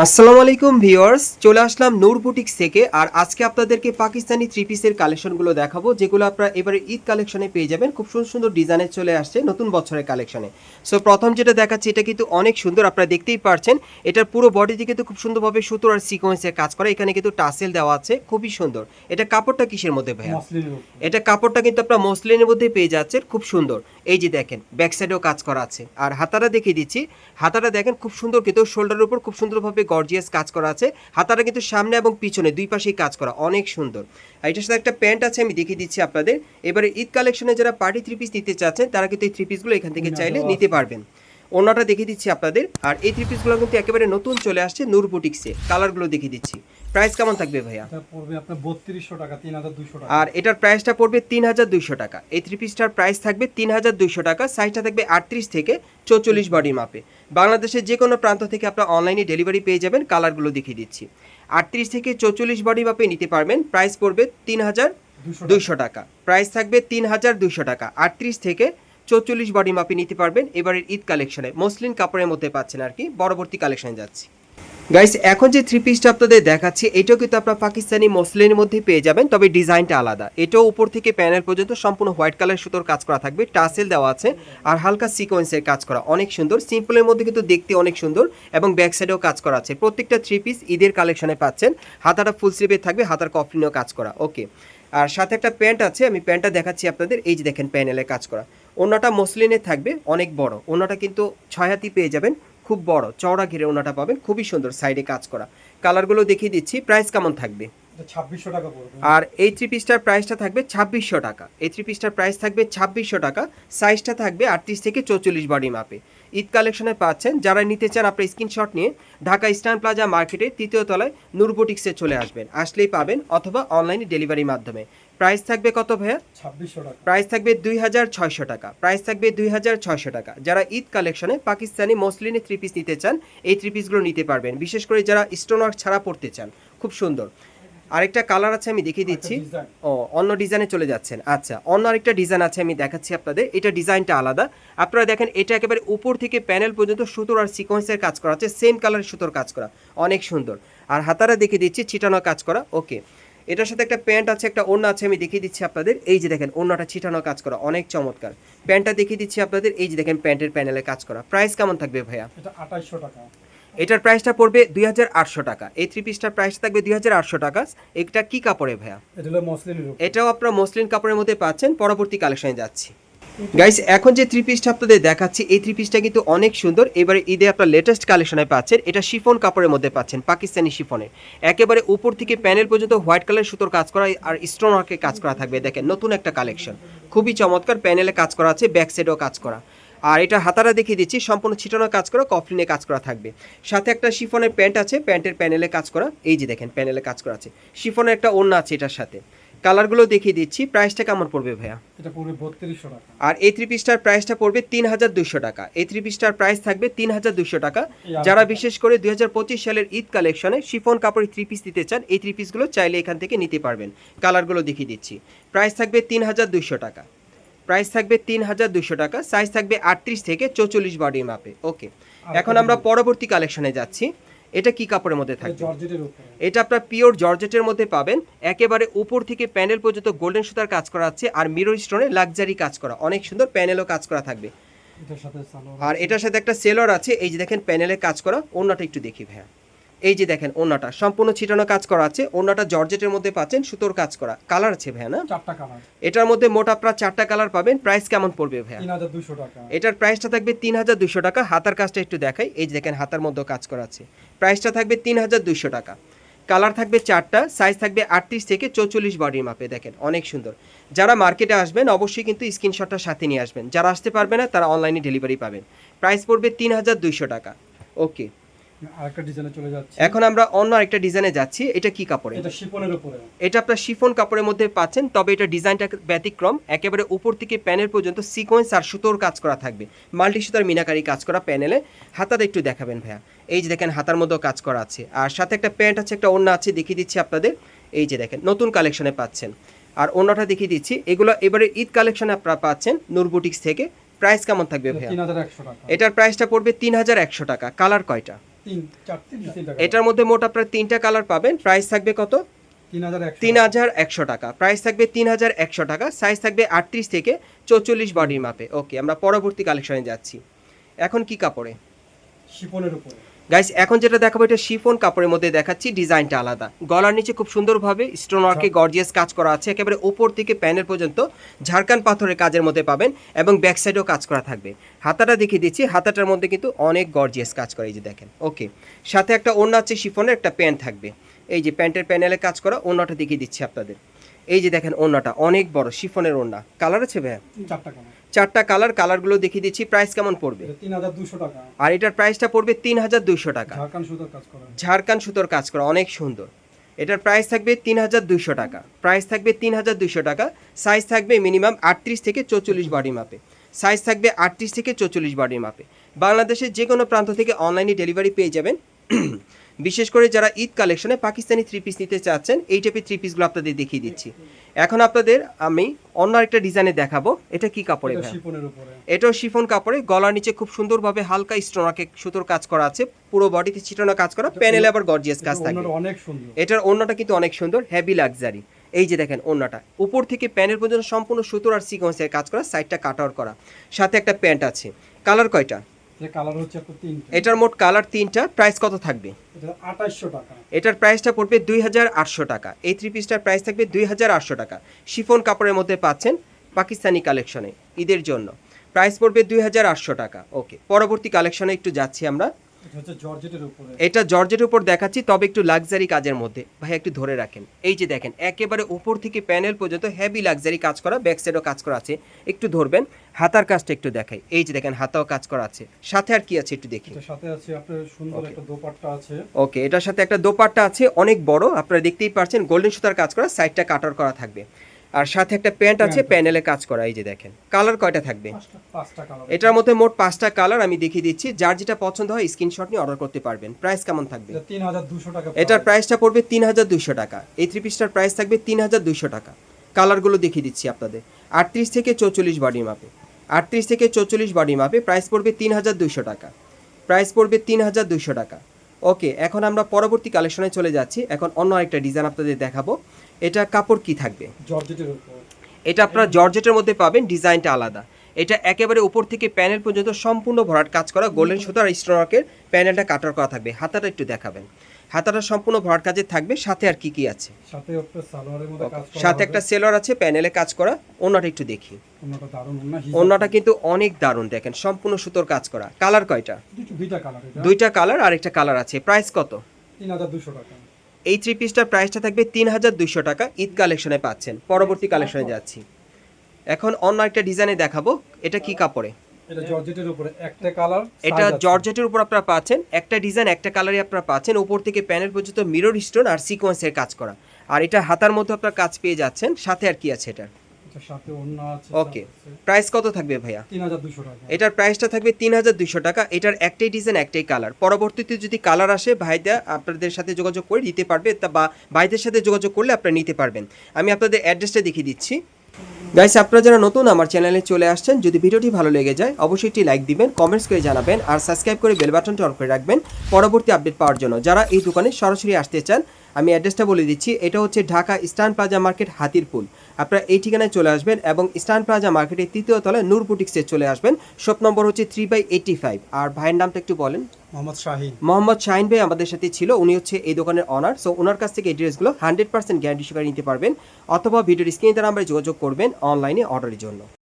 আসসালামু আলাইকুম ভিউয়ার্স, চলে আসলাম নূর বুটিক্স থেকে। আর আজকে আপনাদেরকে পাকিস্তানি থ্রি পিসের কালেকশনগুলো দেখাবো, যেগুলো আপনারা এবারে ঈদ কালেকশনে পেয়ে যাবেন। খুব সুন্দর সুন্দর ডিজাইনে চলে আসছে নতুন বছরের কালেকশনে। সো প্রথম যেটা দেখাচ্ছি, এটা কিন্তু অনেক সুন্দর, আপনারা দেখতেই পারছেন। এটার পুরো বডিতে কিন্তু খুব সুন্দরভাবে সুতোর আর সিকোয়েন্সের কাজ করা, এখানে কিন্তু টাসেল দেওয়া আছে, খুবই সুন্দর। এটা কাপড়টা কিসের মধ্যে ভাইয়া? এটা কাপড়টা কিন্তু আপনার মসলিনের মধ্যে পেয়ে যাচ্ছেন, খুব সুন্দর। এই যে দেখেন ব্যাক সাইডেও কাজ করা আছে। আর হাতাটা দেখিয়ে দিচ্ছি, হাতাটা দেখেন খুব সুন্দর, কিন্তু শোল্ডারের উপর খুব সুন্দরভাবে গর্জিয়াস কাজ করা আছে। হাতাটা কিন্তু সামনে এবং পিছনে দুই পাশেই কাজ করা, অনেক সুন্দর। আর এটার সাথে একটা প্যান্ট আছে, আমি দেখিয়ে দিচ্ছি আপনাদের। এবারে ঈদ কালেকশনে যারা পার্টি থ্রি পিস নিতে চাচ্ছেন, তারা কিন্তু এই থ্রি পিসগুলো এখান থেকে চাইলে নিতে পারবেন। ওনাটা দেখিয়ে দিচ্ছি আপনাদের। আর এই থ্রি পিসগুলো কিন্তু একেবারে নতুন চলে আসছে নূর বুটিক্সে। কালারগুলো দেখিয়ে দিচ্ছি। প্রাইস কেমন থাকবে ভাইয়া? এটা পড়বে আপনার 3200 টাকা, 3200 টাকা। আর এটার প্রাইসটা পড়বে 3200 টাকা। এই থ্রি পিসটার প্রাইস থাকবে 3200 টাকা। সাইজটা থাকবে 38 থেকে 44 বডি মাপে। বাংলাদেশের যে কোনো প্রান্ত থেকে আপনারা অনলাইনে ডেলিভারি পেয়ে যাবেন। কালারগুলো দেখিয়ে দিচ্ছি। 38 থেকে 44 বডি মাপে নিতে পারবেন। প্রাইস পড়বে 3200 টাকা। প্রাইস থাকবে 3200 টাকা। 38 থেকে 44 বডি মাপে নিতে পারবেন। এবারের ঈদ কালেকশনে মসলিন কাপড়ের মধ্যে পাচ্ছেন আর কি। পরবর্তী কালেকশনে যাচ্ছি গাইস। এখন যে থ্রি পিসটা আপনাদের দেখাচ্ছি, এটাও কিন্তু আপনারা পাকিস্তানি মসলিনের মধ্যে পেয়ে যাবেন, তবে ডিজাইনটা আলাদা। এটাও উপর থেকে প্যানেল পর্যন্ত সম্পূর্ণ হোয়াইট কালার সুতোর কাজ করা থাকবে, টাসেল দেওয়া আছে আর হালকা সিকোয়েন্সের কাজ করা, অনেক সুন্দর। সিম্পলের মধ্যে কিন্তু দেখতে অনেক সুন্দর এবং ব্যাক সাইডেও কাজ করা আছে। প্রত্যেকটা থ্রি পিস ঈদের কালেকশনে পাচ্ছেন। হাতাটা ফুল স্লিভে থাকবে, হাতার কফলিনেও কাজ করা, ওকে। আর সাথে একটা প্যান্ট আছে, আমি প্যান্টটা দেখাচ্ছি আপনাদের। এই যে দেখেন প্যানেলে কাজ করা। ওনাটা মসলিনে থাকবে, অনেক বড় ওনাটা, কিন্তু 6 হাতি পেয়ে যাবেন। খুব বড় চওড়া ঘিরে ওনাটা পাবেন, খুবই সুন্দর, সাইডে কাজ করা। কালারগুলো দেখিয়ে দিচ্ছি। প্রাইস কেমন থাকবে? এটা 2600 টাকা পড়বে। আর এই থ্রি পিসটার প্রাইসটা থাকবে 2600 টাকা। এই থ্রি পিসটার প্রাইস থাকবে 2600 টাকা। সাইজটা থাকবে 38 থেকে 44 বডি মাপে। ঈদ কালেকশনে পাচ্ছেন। যারা নিতে চান আপনার স্ক্রিনশট নিয়ে ঢাকা ইস্টার্ন প্লাজা মার্কেটের 3য় তলায় নূর বুটিক্সে চলে আসবেন, আসলেই পাবেন, অথবা অনলাইনে ডেলিভারির মাধ্যমে। প্রাইস থাকবে কত ভাইয়া? 2600 টাকা। প্রাইস থাকবে 2600 টাকা। প্রাইস থাকবে 2600 টাকা। যারা ঈদ কালেকশনে পাকিস্তানি মসলিনে থ্রি পিস নিতে চান, এই থ্রি পিসগুলো নিতে পারবেন। বিশেষ করে যারা স্টোন ওয়ার্ক ছাড়া পড়তে চান, খুব সুন্দর। আরেকটা কালার আছে, আমি দেখিয়ে দিচ্ছি। ও, অন্য ডিজাইনে চলে যাচ্ছেন। আচ্ছা, অন্য আরেকটা ডিজাইন আছে, আমি দেখাচ্ছি আপনাদের। এটা ডিজাইনটা আলাদা। আপনারা দেখেন, এটা একেবারে উপর থেকে প্যানেল পর্যন্ত সুতোর আর সিকোয়েন্সের কাজ করা আছে, সেম কালারের সুতোর কাজ করা, অনেক সুন্দর। আর হাতারা দেখিয়ে দিচ্ছি, ছিটানো কাজ করা, ওকে। এটার সাথে একটা প্যান্ট আছে, একটা ওড়না আছে, আমি দেখিয়ে দিচ্ছি আপনাদের। এই যে দেখেন ওড়নাটা ছিটানো কাজ করা, অনেক চমৎকার। প্যান্টটা দেখিয়ে দিচ্ছি আপনাদের। এই যে দেখেন প্যান্টের প্যানেলে কাজ করা। প্রাইস কেমন থাকবে ভাইয়া? এটা 2800 টাকা। এটার প্রাইসটা পড়বে 2800 টাকা। এই থ্রি পিসটার প্রাইস থাকবে 2800 টাকা। এটা কি কাপড়ে ভাইয়া? এটা হলো মসলিনের উপর। এটাও আপনারা মসলিন কাপড়ের মধ্যে পাচ্ছেন। পরবর্তী কালেকশনে যাচ্ছি গাইস। এখন যে থ্রি পিসটা আপনাদের দেখাচ্ছি, এই থ্রি পিসটা কিন্তু অনেক সুন্দর। এবারে ঈদে আপনার লেটেস্ট কালেকশনে পাচ্ছেন। এটা শিফন কাপড়ের মধ্যে পাচ্ছেন, পাকিস্তানি শিফনের। একেবারে উপর থেকে প্যানেল পর্যন্ত হোয়াইট কালার সুতোর কাজ করা আর স্টোন ওয়ার্কের কাজ করা থাকবে। দেখেন নতুন একটা কালেকশন, খুবই চমৎকার। প্যানেলে কাজ করা আছে, ব্যাক সাইডেও কাজ করা। আর এটা হাতারা দেখিয়ে দিচ্ছি, সম্পূর্ণ ছিটানো কাজ করা, কফলিনে কাজ করা থাকবে। সাথে একটা শিফনের প্যান্ট আছে, প্যান্টের প্যানেলে কাজ করা। এই যে দেখেন প্যানেলে কাজ করা আছে। শিফনের একটা ওড়না আছে এটার সাথে। কালারগুলো দেখিয়ে দিচ্ছি। প্রাইসটা কেমন পড়বে ভাইয়া? এটা পড়বে 3200 টাকা। আর এই থ্রি পিসটার প্রাইসটা পড়বে 3200 টাকা। এই থ্রি পিসটার প্রাইস থাকবে 3200 টাকা। যারা বিশেষ করে 2025 সালের ঈদ কালেকশনে শিফন কাপড়ের থ্রি পিস দিতে চান, এই থ্রি পিসগুলো চাইলে এখান থেকে নিতে পারবেন। কালারগুলো দেখিয়ে দিচ্ছি। প্রাইস থাকবে 3200 টাকা। প্রাইস থাকবে 3200 টাকা। সাইজ থাকবে 38 থেকে 44 বডি মাপে, ওকে। এখন আমরা পরবর্তী কালেকশনে যাচ্ছি। এটা কি কাপড়ের মধ্যে থাকবে? জর্জেটের উপর। এটা আপনার পিওর জর্জেটের মধ্যে পাবেন। একেবারে উপর থেকে প্যানেল পর্যন্ত গোল্ডেন সুতার কাজ করা আছে আর মিরর স্টোনে লাক্সারি কাজ করা, অনেক সুন্দর। প্যানেলও কাজ করা থাকবে। এটার সাথে সালোয়ার। আর এটার সাথে একটা সেলর আছে। এই যে দেখেন প্যানেলে কাজ করা। ওড়নাটা একটু দেখি ভাইয়া। এই যে দেখেন ওড়নাটা সম্পূর্ণ ছিটানো কাজ করা আছে। ওড়নাটা জর্জেটের মধ্যে পাচ্ছেন, সুতোর কাজ করা। কালার আছে ভাইয়া না? 4টা কালার। এটার মধ্যে মোট আপনারা 4টা কালার পাবেন। প্রাইস কেমন পড়বে ভাইয়া? 3200 টাকা। এটার প্রাইসটা থাকবে 3200 টাকা। হাতার কাজটা একটু দেখাই। এই যে দেখেন হাতার মধ্যেও কাজ করা আছে। প্রাইসটা থাকবে 3200 টাকা। কালার থাকবে 4টা। সাইজ থাকবে 38 থেকে 44 বডির মাপে। দেখেন অনেক সুন্দর। যারা মার্কেটে আসবেন অবশ্যই কিন্তু স্ক্রিনশটটা সাথে নিয়ে আসবেন। যারা আসতে পারবে না তারা অনলাইনে ডেলিভারি পাবেন। প্রাইস পড়বে 3200 টাকা, ওকে। আরেকটা ডিজাইনে চলে যাচ্ছে। এখন আমরা অন্য আরেকটা ডিজাইনে যাচ্ছি। এটা কি কাপড়ে? এটা শিফনের উপরে। এটা আপনার শিফন কাপড়ের মধ্যে পাচ্ছেন, তবে এটা ডিজাইনটা ব্যতিক্রম। একেবারে উপর থেকে প্যানেল পর্যন্ত সিকোয়েন্স আর সুতোর কাজ করা থাকবে, মাল্টি সুতার মিনাকারি কাজ করা প্যানেলে। হাতাটা একটু দেখাবেন ভাইয়া। এই যে দেখেন হাতার মধ্যেও কাজ করা আছে। আর সাথে একটা প্যান্ট আছে, একটা ওড়না আছে, দেখিয়ে দিচ্ছি আপনাদের। এই যে দেখেন নতুন কালেকশনে পাচ্ছেন। আর ওড়নাটা দেখিয়ে দিচ্ছি। এগুলো এবারে ঈদ কালেকশনে আপনারা পাচ্ছেন নূর বুটিক্স থেকে। প্রাইস কেমন থাকবে ভাইয়া? 3100 টাকা। এটার প্রাইসটা পড়বে 3100 টাকা। কালার কয়টা? তিনটা এটার মধ্যে মোট আপনারা 3টা কালার পাবেন। প্রাইস থাকবে কত? 3100 টাকা। প্রাইস থাকবে 3100 টাকা। সাইজ থাকবে 38 থেকে 44 বডির মাপে। ওকে, আমরা পরবর্তী কালেকশনে যাচ্ছি। এখন কি কাপড়ে? শিফনের উপরে। গাইস, এখন যেটা দেখাবো এটা শিফন কাপড়ের মধ্যে দেখাচ্ছি। ডিজাইনটা আলাদা, গলার নিচে খুব সুন্দরভাবে স্টোন ওয়ার্কে গর্জিয়াস কাজ করা আছে। একেবারে উপর থেকে প্যানেল পর্যন্ত ঝাড়খান পাথরের কাজের মধ্যে পাবেন এবং ব্যাক সাইডেও কাজ করা থাকবে। হাতাটা দেখিয়ে দিচ্ছি, হাতাটার মধ্যে কিন্তু অনেক গর্জিয়াস কাজ করা, এই যে দেখেন। ওকে, সাথে একটা ওড়না আছে শিফনের, একটা প্যান্ট থাকবে। এই যে প্যান্টের প্যানেলে কাজ করা, ওড়নাটা দেখিয়ে দিচ্ছি আপনাদের। এই যে দেখেন ওড়নাটা অনেক বড় শিফনের ওড়না। কালার আছে ভাইয়া? 4টা কালার। কালারগুলো দেখিয়ে দিচ্ছি। প্রাইস কেমন পড়বে? 3200 টাকা। আর এটার প্রাইসটা পড়বে 3200 টাকা। ঝাড়খান সুতোর কাজ করা, অনেক সুন্দর। এটার প্রাইস থাকবে 3200 টাকা। প্রাইস থাকবে 3200 টাকা। সাইজ থাকবে মিনিমাম 38 থেকে 44 বডি মাপে। সাইজ থাকবে 38 থেকে 44 বডি মাপে। বাংলাদেশের যে কোনো প্রান্ত থেকে অনলাইনে ডেলিভারি পেয়ে যাবেন। বিশেষ করে যারা ঈদ কালেকশনে পাকিস্তানি 3 পিস নিতে চাচ্ছেন, এই টাইপের 3 পিসগুলো আপনাদের দেখিয়ে দিচ্ছি। এখন আপনাদের আমি অন্য একটা ডিজাইনে দেখাবো। এটা কি কাপড়ে ভাই? এটাও শিফন কাপড়ে। গলার নিচে খুব সুন্দরভাবে হালকা স্টোনাকে সুতোর কাজ করা আছে। পুরো বডিতে ছিটানো কাজ করা, প্যানেলে আবার গর্জিয়াস কাজ থাকবে। এটার ওড়নাটা কিন্তু অনেক সুন্দর, হেভি লাক্সারি। এই যে দেখেন ওড়নাটা উপর থেকে প্যানেল পর্যন্ত সম্পূর্ণ সুতোর আর সিকোয়েন্সের কাজ করা, সাইডটা কাট আউট করা। সাথে একটা প্যান্ট আছে। কালার কয়টা? এটার মোট কালার 3টা। প্রাইস কত থাকবে? 2800 টাকা। এটার প্রাইসটা পড়বে 2800 টাকা। এই 3 পিসটার প্রাইস থাকবে 2800 টাকা। শিফন কাপড়ের মধ্যে পাচ্ছেন পাকিস্তানি কালেকশনে ঈদের জন্য। প্রাইস পড়বে 2800 টাকা। ওকে, পরবর্তী কালেকশনে একটু যাচ্ছি আমরা। এটা জর্জেটের উপর দেখাচ্ছি, তবে একটু লাক্সারি কাজের মধ্যে। ভাই একটু ধরে রাখেন। এই যে দেখেন একেবারে উপর থেকে প্যানেল পর্যন্ত হেভি লাক্সারি কাজ করা, ব্যাক সাইডও কাজ করা আছে। একটু ধরবেন, হাতার কাজটা একটু দেখাই। এই যে দেখেন হাতাও কাজ করা আছে। সাথে আর কি আছে একটু দেখি। সাথে আছে আপনার সুন্দর একটা দোপাট্টা আছে। ওকে, এটার সাথে একটা দোপাট্টা আছে, অনেক বড়। আপনারা দেখতেই পাচ্ছেন গোল্ডেন সুতার কাজ করা, সাইডটা কাটার করা থাকবে। আর সাথে একটা প্যান্ট আছে, প্যানেলে কাজ করা। এই যে দেখেন কালার কয়টা থাকবে? 5টা কালার। এটার মধ্যে মোট 5টা কালার আমি দেখিয়ে দিচ্ছি। যার যেটা পছন্দ হয় স্ক্রিনশট নিয়ে অর্ডার করতে পারবেন। প্রাইস কেমন থাকবে? 3200 টাকা। এটার প্রাইসটা পড়বে 3200 টাকা। এই 3 পিসটার প্রাইস থাকবে 3200 টাকা। কালারগুলো দেখিয়ে দিচ্ছি আপনাদের। 38 থেকে 44 বডি মাপে। 38 থেকে 44 বডি মাপে। প্রাইস পড়বে 3200 টাকা। প্রাইস পড়বে 3200 টাকা। ওকে, এখন আমরা পরবর্তী কালেকশনে চলে যাচ্ছি। এখন অন্য আরেকটা ডিজাইন আপনাদের দেখাবো। এটা কাপড় কি থাকবে? জর্জেটের উপর। এটা আপনারা জর্জেটের মধ্যে পাবেন, ডিজাইনটা আলাদা। এটা একেবারে উপর থেকে প্যানেল পর্যন্ত সম্পূর্ণ ভরাট কাজ করা, গোল্ডেন সুতো আর স্টোনওয়ার্কের প্যানেলটা কাটার করা থাকবে। হাতাটা একটু দেখাবেন। হাতাটা সম্পূর্ণ ভরাট কাজে থাকবে। সাথে আর কি কি আছে? সাথে একটা সালোয়ারের মধ্যে কাজ করা। সাথে একটা সেলোয়ার আছে, প্যানেলে কাজ করা। ওন্নাটা একটু দেখি। ওন্নাটা দারুণ ওন্না। ওন্নাটা কিন্তু অনেক দারুণ, দেখেন সম্পূর্ণ সুতোর কাজ করা। কালার কয়টা? 2টা কালার। এটা 2টা কালার আর একটা কালার আছে। প্রাইস কত? 3200 টাকা। এই 3 পিসটার প্রাইসটা থাকবে 3200 টাকা। ঈদ কালেকশনে পাচ্ছেন। পরবর্তী কালেকশনে যাচ্ছি। এখন অন্য একটা ডিজাইনে দেখাবো। এটা কি কাপড়ে? এটা জর্জেটের উপরে একটা কালার। এটা জর্জেটের উপর আপনারা পাচ্ছেন একটা ডিজাইন, একটা কালারই আপনারা পাচ্ছেন। উপর থেকে প্যানেল পর্যন্ত মিরর স্টোন আর সিকোয়েন্সের কাজ করা। আর এটা হাতার মধ্যে আপনারা কাজ পেয়ে যাচ্ছেন। সাথে আর কি আছে? এটার সাথে ওড়না আছে। ওকে, প্রাইস কত থাকবে ভাইয়া? 3200 টাকা। এটার প্রাইসটা থাকবে 3200 টাকা। এটার একটাই ডিজাইন, একটাই কালার। পরবর্তীতে যদি কালার আসে ভাইদা আপনাদের সাথে যোগাযোগ করে নিতে পারবে, বা ভাইদের সাথে যোগাযোগ করলে আপনারা নিতে পারবেন। আমি আপনাদের অ্যাড্রেসটা দেখিয়ে দিচ্ছি। গাইস, আপনারা যারা নতুন আমার চ্যানেলে চলে আসছেন, যদি ভিডিওটি ভালো লেগে যায় অবশ্যই একটি লাইক দিবেন, কমেন্টস করে জানাবেন, আর সাবস্ক্রাইব করে বেল বাটনটি অন করে রাখবেন পরবর্তী আপডেট পাওয়ার জন্য। যারা এই দোকানে সরাসরি আসতে চান আমি অ্যাড্রেসটা বলে দিচ্ছি। এটা হচ্ছে Dhaka Eastern Plaza market, Hatirpool. আপনারা এই ঠিকানায় চলে আসবেন এবং ইস্টার্ন প্লাজা মার্কেটের 3য় তলায় নূর বুটিক্সে চলে আসবেন। শপ নম্বর হচ্ছে 3/85। আর ভাইয়ের নামটা একটু বলেন। মোহাম্মদ শাহিন ভাই আমাদের সাথে ছিল। উনি হচ্ছে এই দোকানের অনার। সো ওনার কাছ থেকে এই ড্রেসগুলো 100% গ্যারান্টি সহকারে নিতে পারবেন, অথবা ভিডিওর স্ক্রিনে তার নাম্বারে যোগাযোগ করবেন অনলাইনে অর্ডারের জন্য।